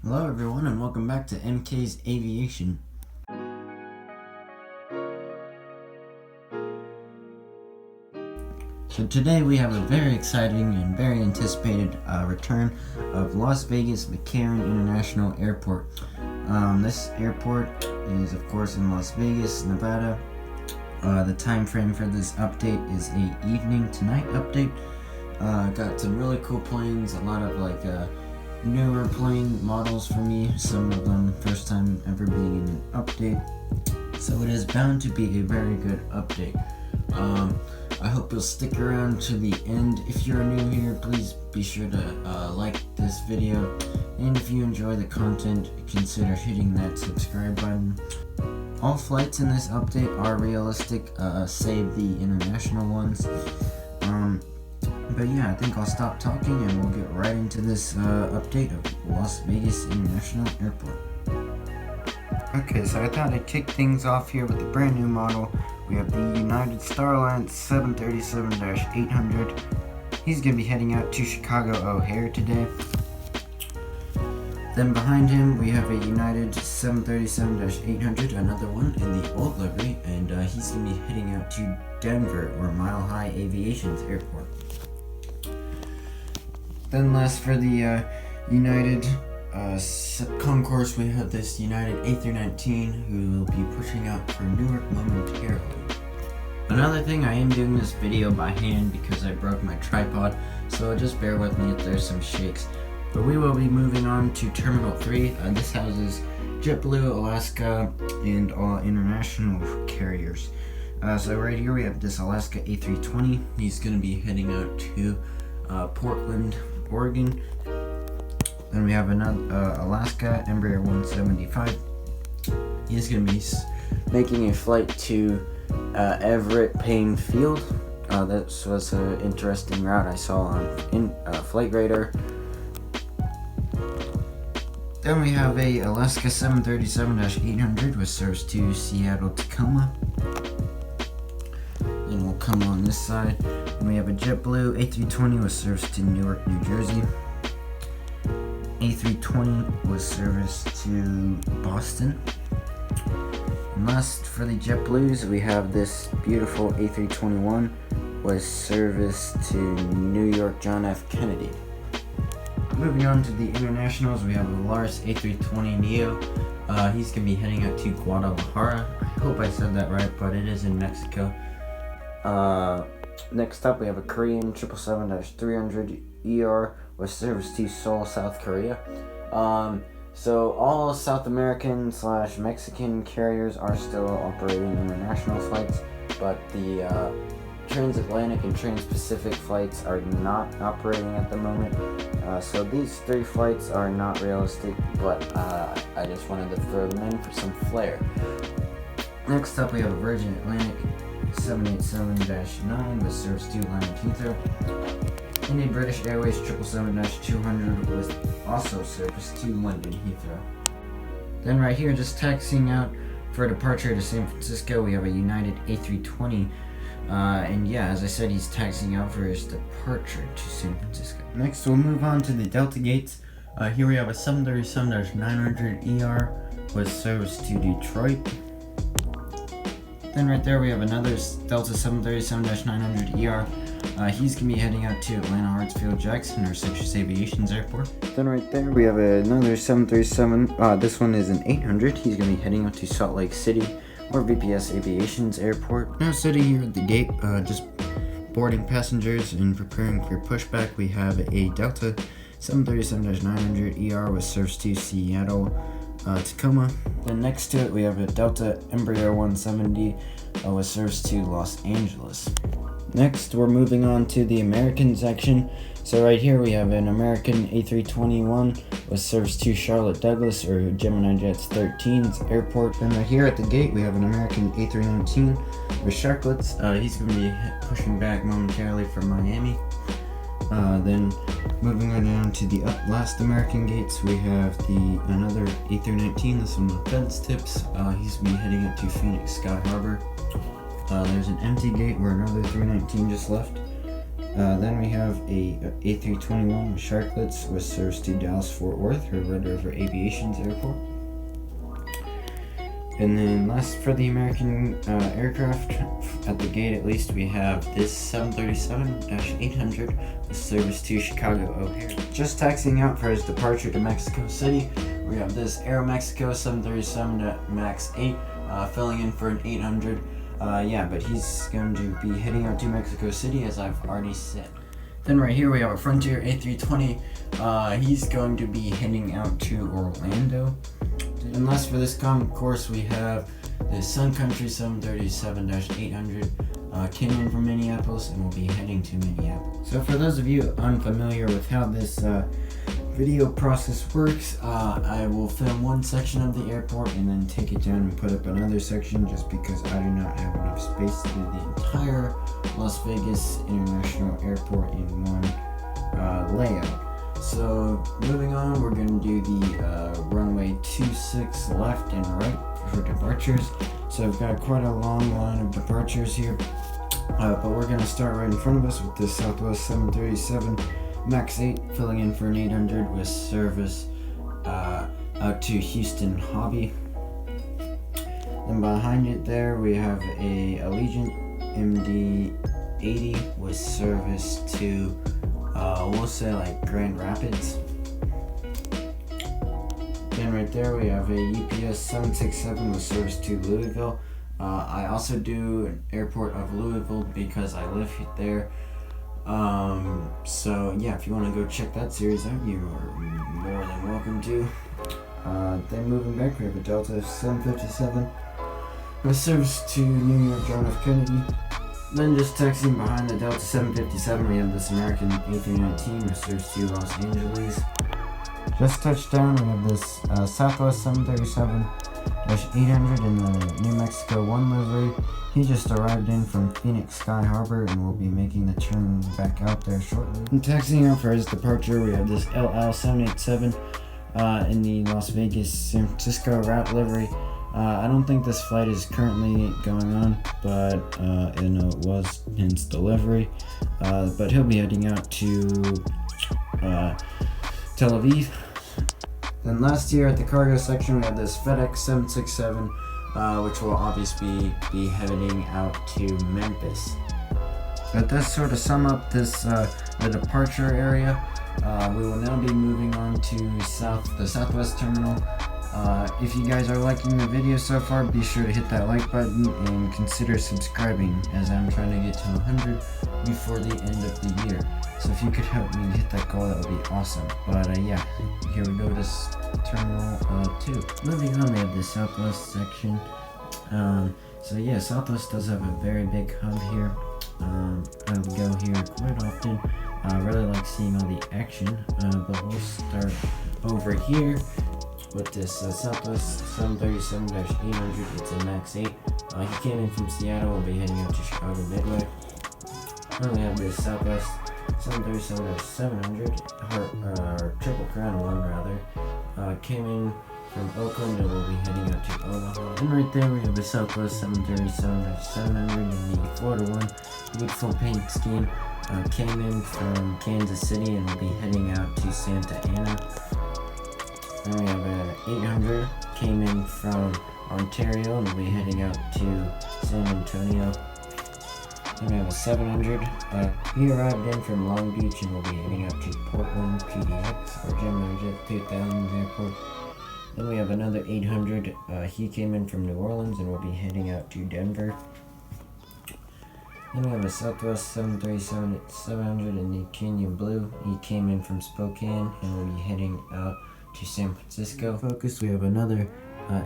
Hello everyone and welcome back to MK's Aviation. So today we have a very exciting and very anticipated return of Las Vegas McCarran International Airport. This airport is of course in Las Vegas, Nevada. The time frame for this update is a evening to night update. Got some really cool planes, a lot of newer plane models for me, some of them first time ever being in an update, so it is bound to be a very good update. I hope you'll stick around to the end. If you're new here, please be sure to like this video, and if you enjoy the content, consider hitting that subscribe button. All flights in this update are realistic, save the international ones. But yeah, I think I'll stop talking and we'll get right into this update of Las Vegas International Airport. Okay, so I thought I'd kick things off here with a brand new model. We have the United Star Alliance 737-800. He's going to be heading out to Chicago O'Hare today. Then behind him we have a United 737-800, another one in the old livery, and he's going to be heading out to Denver, or Mile High Aviation's airport. Then last for the United concourse, we have this United A319 who will be pushing out for Newark momentarily. Another thing, I am doing this video by hand because I broke my tripod, so just bear with me if there's some shakes. But we will be moving on to Terminal 3. This houses JetBlue, Alaska, and all international carriers. So right here we have this Alaska A320. He's going to be heading out to Portland, Oregon. Then we have another Alaska Embraer 175. He's going to be making a flight to Everett Payne Field. That was an interesting route I saw on Flight Radar. Then we have a Alaska 737-800 with service to Seattle Tacoma. Then we'll come on this side. And we have a JetBlue A320 with service to Newark, New Jersey. A320 with service to Boston. And last for the JetBlues, we have this beautiful A321 with service to New York John F. Kennedy. Moving on to the internationals, we have a Volaris A320neo. He's going to be heading out to Guadalajara. I hope I said that right, but it is in Mexico. Next up, we have a Korean 777-300ER with service to Seoul, South Korea. So all South American / Mexican carriers are still operating international flights, but the transatlantic and trans-Pacific flights are not operating at the moment. So these three flights are not realistic, but I just wanted to throw them in for some flair. Next up, we have a Virgin Atlantic 787-9 with service to London Heathrow, and a British Airways 777-200 with also service to London Heathrow. Then right here, just taxiing out for departure to San Francisco, we have a United A320. And yeah, as I said, he's taxiing out for his departure to San Francisco. Next, we'll move on to the Delta gates. Here we have a 737-900ER with service to Detroit. Then right there we have another Delta 737-900ER. He's going to be heading out to Atlanta Hartsfield Jackson, or Citrus Aviation's airport. Then right there we have another 737. This one is an 800. He's going to be heading out to Salt Lake City, or VPS Aviation's airport. Now sitting here at the gate, just boarding passengers and preparing for pushback, we have a Delta 737-900ER with service to Seattle, Tacoma. Then next to it we have a Delta Embraer 170 with service to Los Angeles. Next, we're moving on to the American section. So right here we have an American A321 with service to Charlotte Douglas, or Gemini Jets 13's airport. Then right here at the gate we have an American A319 with Sharklets. He's going to be pushing back momentarily from Miami. Then moving on down to the last American gates, we have another A319, this one with fence tips. He's going to be heading up to Phoenix Sky Harbor. There's an empty gate where another 319 just left. Then we have a A321 with Sharklets with service to Dallas-Fort Worth, or Red River Aviation's airport. And then last for the American aircraft, at the gate at least, we have this 737-800 with service to Chicago O'Hare. Just taxiing out for his departure to Mexico City, we have this Aeromexico 737 MAX 8 filling in for an 800. But he's going to be heading out to Mexico City, as I've already said. Then right here we have a Frontier A320. He's going to be heading out to Orlando. And last for this concourse, we have the Sun Country 737-800. Came in from Minneapolis and will be heading to Minneapolis. So for those of you unfamiliar with how this video process works, I will film one section of the airport and then take it down and put up another section, just because I do not have enough space to do the entire Las Vegas International Airport in one layout. So moving on, we're going to do the runway 26 left and right for departures. So I've got quite a long line of departures here, but we're going to start right in front of us with the Southwest 737 MAX 8 filling in for an 800 with service out to Houston Hobby. Then behind it there we have a Allegiant MD-80 with service to we'll say like Grand Rapids. Then right there we have a UPS 767 with service to Louisville. I also do an airport of Louisville because I live there. So yeah, if you want to go check that series out, you are more than welcome to. Then moving back, we have a Delta 757 with service to New York John F. Kennedy. Then just taxiing behind the Delta 757, we have this American A319 with service to Los Angeles. Just touched down, we have this Southwest 737-800 in the New Mexico 1 livery. He just arrived in from Phoenix Sky Harbor and will be making the turn back out there shortly. And taxiing out for his departure, we have this LL787 in the Las Vegas San Francisco route livery. I don't think this flight is currently going on, but it was, hence the livery. But he'll be heading out to Tel Aviv. Then last year at the cargo section, we have this FedEx 767, which will obviously be heading out to Memphis. But that's sort of sum up this the departure area. We will now be moving on to the Southwest Terminal. If you guys are liking the video so far, be sure to hit that like button and consider subscribing, as I'm trying to get to 100 before the end of the year. So if you could help me hit that goal, that would be awesome. But yeah, here we go to Terminal 2. Moving on, we have the Southwest section. So yeah, Southwest does have a very big hub here. I go here quite often. I really like seeing all the action, but we'll start over here with this Southwest 737-800. It's a MAX 8. He came in from Seattle and will be heading out to Chicago Midway. Then we have this Southwest 737-700, or Triple Crown 1 rather. Came in from Oakland and will be heading out to Omaha. And right there we have the Southwest 737-700 in the Florida 1. Beautiful paint scheme. Came in from Kansas City and will be heading out to Santa Ana. Then we have an 800, came in from Ontario and will be heading out to San Antonio. Then we have a 700, he arrived in from Long Beach and will be heading out to Portland PDX, or Gemini Jet 2000 Airport. Then we have another 800, he came in from New Orleans and will be heading out to Denver. Then we have a Southwest 737-700 in the Canyon Blue. He came in from Spokane and will be heading out to San Francisco. Focus, we have another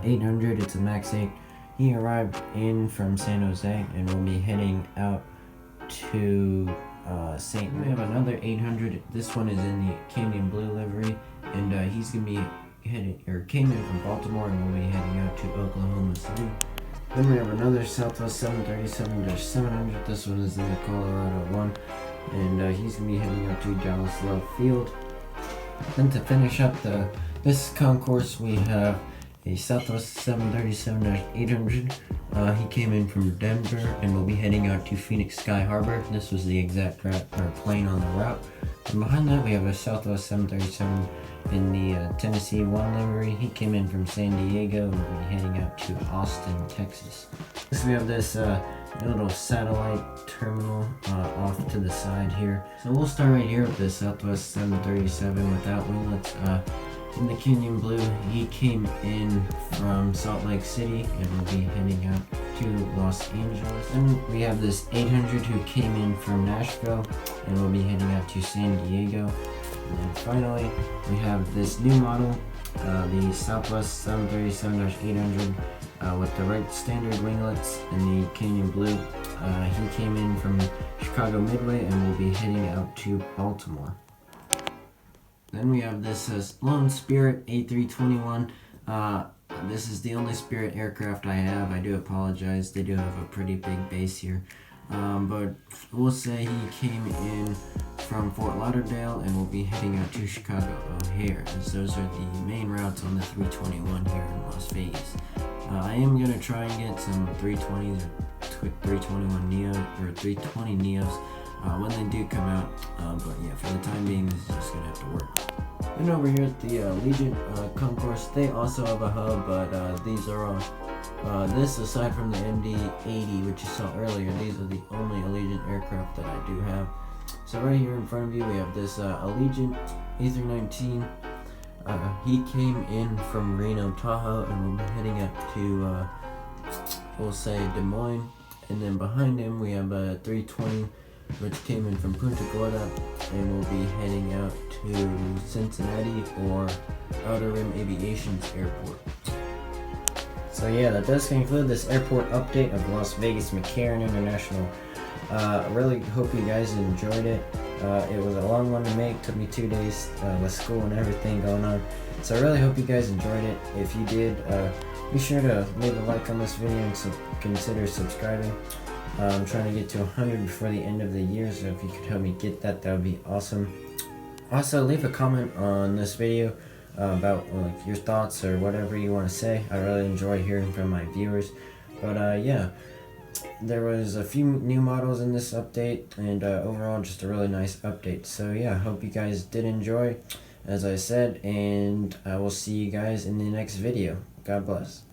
800, it's a MAX 8. He arrived in from San Jose and will be heading out to St. We have another 800. This one is in the Canyon Blue livery, and he's gonna be came in from Baltimore and will be heading out to Oklahoma City. Then we have another Southwest 737-700. This one is in the Colorado 1, and he's gonna be heading out to Dallas Love Field. Then to finish up this concourse, we have a Southwest 737-800. He came in from Denver and will be heading out to Phoenix Sky Harbor. This was the exact plane on the route. And behind that we have a Southwest 737 in the Tennessee 1 livery. He came in from San Diego and will be heading out to Austin, Texas. Next we have this little satellite terminal off to the side here. So we'll start right here with the Southwest 737 without winglets. In the Canyon Blue, he came in from Salt Lake City and will be heading out to Los Angeles. Then we have this 800 who came in from Nashville and will be heading out to San Diego. And then finally, we have this new model, the Southwest 737-800 with the right standard winglets in the Canyon Blue. He came in from Chicago Midway and will be heading out to Baltimore. Then we have this Lone Spirit A321. This is the only Spirit aircraft I have. I do apologize. They do have a pretty big base here. But we'll say he came in from Fort Lauderdale and will be heading out to Chicago O'Hare, as those are the main routes on the 321 here in Las Vegas. I am going to try and get some 320s or 321 Neo or 320 Neos when they do come out, but yeah, for the time being, this is just gonna have to work. Then over here at the Allegiant Concourse, they also have a hub, but these are all, this aside from the MD-80, which you saw earlier, these are the only Allegiant aircraft that I do have. So right here in front of you, we have this Allegiant A319. He came in from Reno, Tahoe, and will be heading out to, we'll say, Des Moines. And then behind him, we have a 320, which came in from Punta Gorda and will be heading out to Cincinnati or Outer Rim Aviation's airport. So yeah, that does conclude this airport update of Las Vegas McCarran International. I really hope you guys enjoyed it. It was a long one to make, took me 2 days with school and everything going on. So I really hope you guys enjoyed it. If you did, be sure to leave a like on this video and consider subscribing. I'm trying to get to 100 before the end of the year, so if you could help me get that, that would be awesome. Also, leave a comment on this video about your thoughts or whatever you want to say. I really enjoy hearing from my viewers. But yeah, there was a few new models in this update, and overall just a really nice update. So yeah, hope you guys did enjoy, as I said, and I will see you guys in the next video. God bless.